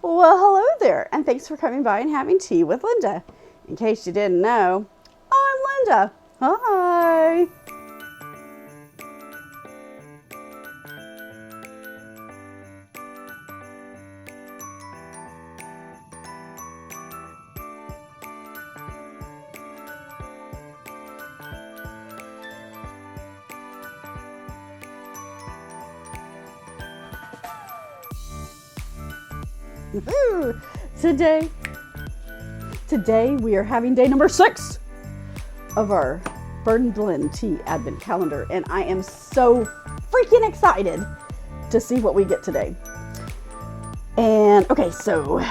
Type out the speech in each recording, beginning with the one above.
Well, hello there, and thanks for coming by and having tea with Linda. In case you didn't know, I'm Linda. Hi. Today we are having day number 6 of our Burn Blend Tea Advent Calendar, and I am so freaking excited to see what we get today. And okay, so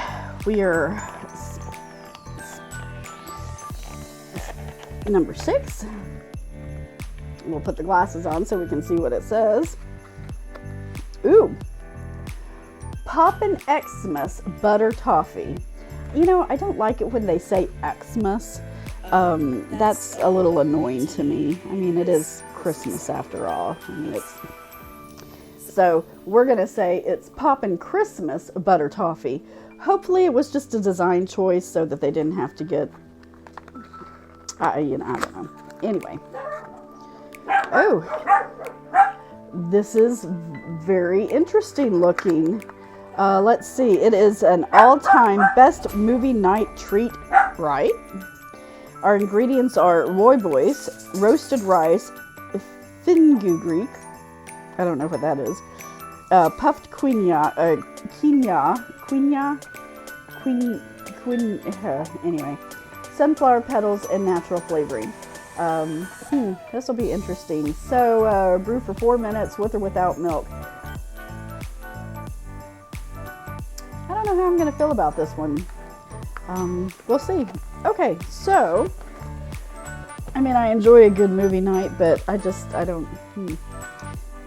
we are number 6. We'll put the glasses on so we can see what it says. Ooh. Poppin Xmas butter toffee. You know, I don't like it when they say Xmas. That's a little annoying to me. I mean, it is Christmas after all. I mean, so we're gonna say it's Poppin Christmas butter toffee. Hopefully, it was just a design choice so that they didn't have to get. I don't know. Anyway. Oh, this is very interesting looking. Let's see. It is an all-time best movie night treat, right? Our ingredients are rooibos, roasted rice, fenugreek. I don't know what that is. Puffed quinoa. Anyway, sunflower petals and natural flavoring. This will be interesting. So, brew for 4 minutes with or without milk. I don't know how I'm going to feel about this one. We'll see. Okay, so, I mean, I enjoy a good movie night, but I don't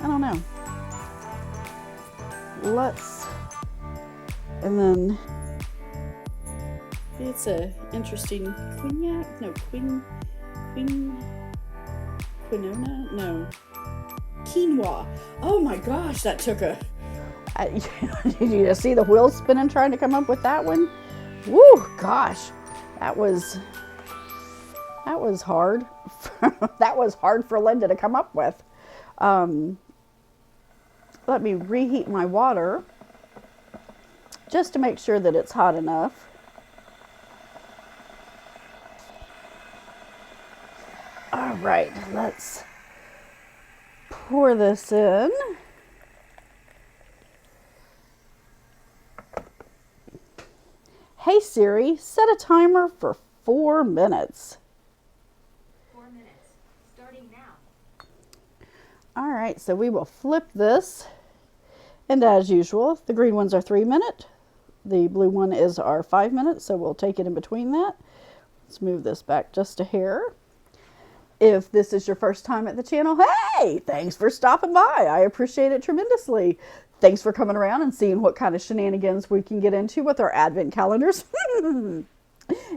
know. And then, it's a interesting quinoa. Oh my gosh, that took did you just see the wheels spinning trying to come up with that one? Woo, gosh, that was hard. That was hard for Linda to come up with. Let me reheat my water just to make sure that it's hot enough. All right, let's pour this in. Hey Siri, set a timer for 4 minutes. 4 minutes, starting now. All right, so we will flip this. And as usual, the green ones are 3 minutes. The blue one is our 5 minutes, so we'll take it in between that. Let's move this back just a hair. If this is your first time at the channel, hey, thanks for stopping by. I appreciate it tremendously. Thanks for coming around and seeing what kind of shenanigans we can get into with our advent calendars.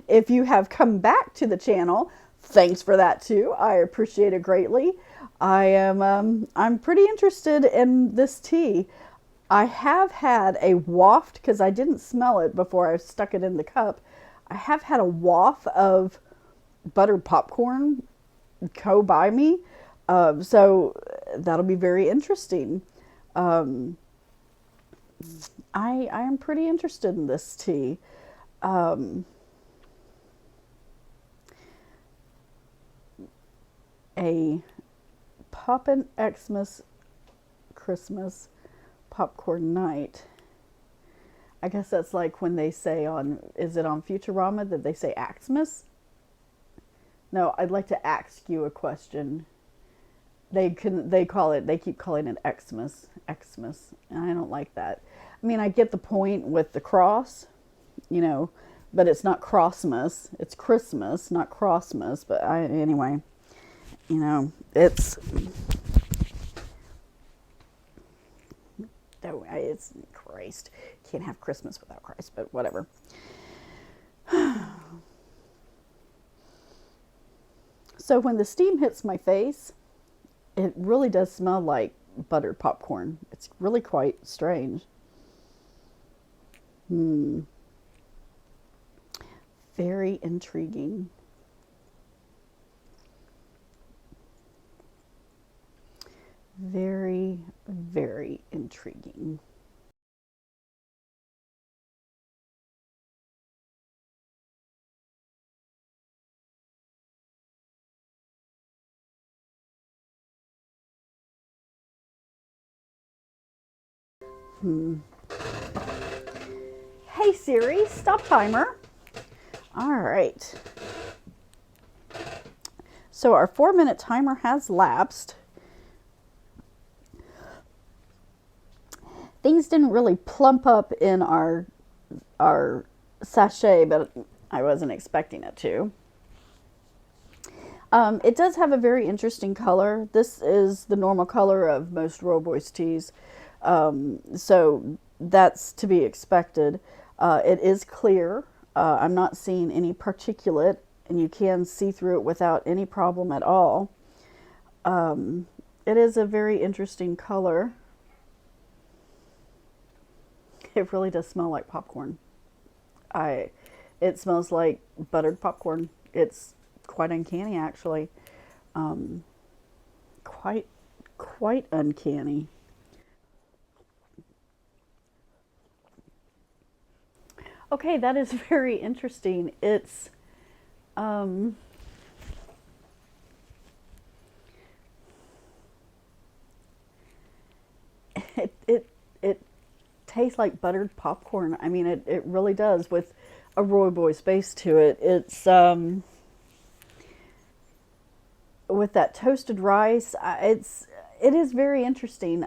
If you have come back to the channel, thanks for that too. I appreciate it greatly. I'm pretty interested in this tea. I have had a waft, because I didn't smell it before I stuck it in the cup. I have had a waft of buttered popcorn go by me. So that'll be very interesting. I am pretty interested in this tea. A Poppin Xmas Christmas popcorn night. I guess that's like when they say is it on Futurama that they say Xmas? No, I'd like to ask you a question. They keep calling it Xmas, and I don't like that. I mean, I get the point with the cross, but it's not Crossmas. It's Christmas, not Crossmas. But anyway, it's Christ. Can't have Christmas without Christ, but whatever. So when the steam hits my face, it really does smell like buttered popcorn. It's really quite strange. Hmm. Very intriguing. Very, very intriguing. Hmm. Hey Siri, stop timer. All right. So our 4-minute timer has lapsed. Things didn't really plump up in our sachet, but I wasn't expecting it to. It does have a very interesting color. This is the normal color of most Royal Boys teas, so that's to be expected. It is clear. I'm not seeing any particulate, and you can see through it without any problem at all. It is a very interesting color. It really does smell like popcorn. It smells like buttered popcorn. It's quite uncanny, actually. Um, quite, quite uncanny. Okay, that is very interesting. It's, um, it tastes like buttered popcorn. I mean, it really does with a Roy Boy's base to it. It's, with that toasted rice, it is very interesting.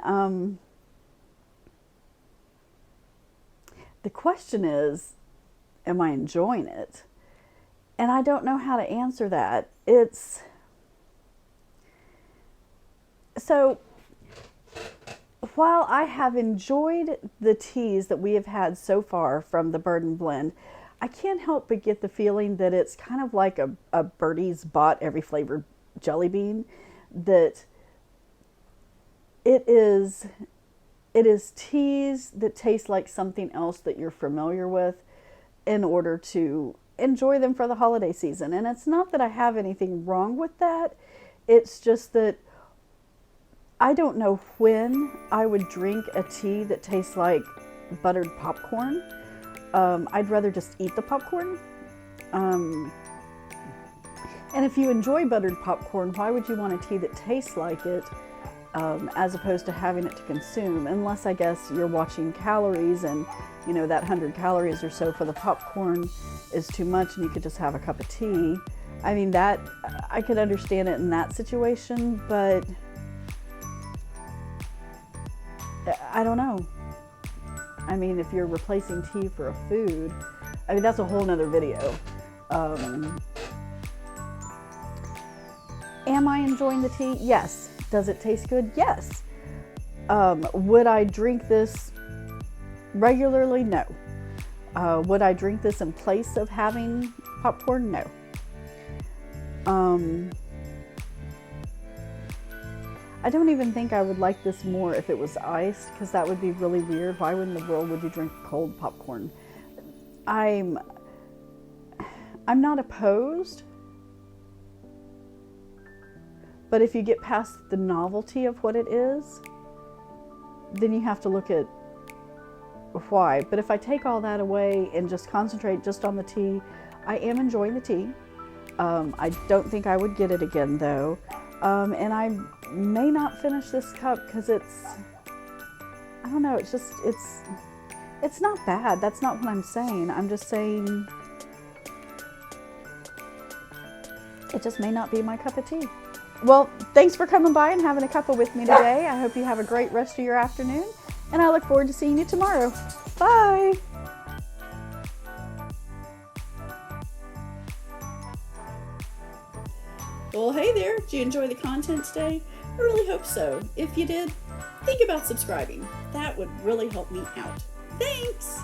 The question is, am I enjoying it? And I don't know how to answer that. It's so while I have enjoyed the teas that we have had so far from the Bird and Blend, I can't help but get the feeling that it's kind of like a Birdie's bought every flavored jelly bean. That it is it is teas that taste like something else that you're familiar with in order to enjoy them for the holiday season. And it's not that I have anything wrong with that. It's just that I don't know when I would drink a tea that tastes like buttered popcorn. I'd rather just eat the popcorn. Um, and if you enjoy buttered popcorn, why would you want a tea that tastes like it, as opposed to having it to consume? Unless, I guess, you're watching calories and, you know, that 100 calories or so for the popcorn is too much and you could just have a cup of tea. I mean, that, I could understand it in that situation, but I don't know. I mean, if you're replacing tea for a food, I mean, that's a whole nother video. Am I enjoying the tea? Yes. Does it taste good? Yes. Would I drink this regularly? No. Would I drink this in place of having popcorn? No. I don't even think I would like this more if it was iced, because that would be really weird. Why in the world would you drink cold popcorn? I'm not opposed, but if you get past the novelty of what it is, then you have to look at why. But if I take all that away and just concentrate just on the tea, I am enjoying the tea. I don't think I would get it again though. And I may not finish this cup because it's, I don't know, it's not bad. That's not what I'm saying. I'm just saying it just may not be my cup of tea. Well, thanks for coming by and having a cuppa with me today. I hope you have a great rest of your afternoon, and I look forward to seeing you tomorrow. Bye. Well, hey there. Did you enjoy the content today? I really hope so. If you did, think about subscribing. That would really help me out. Thanks.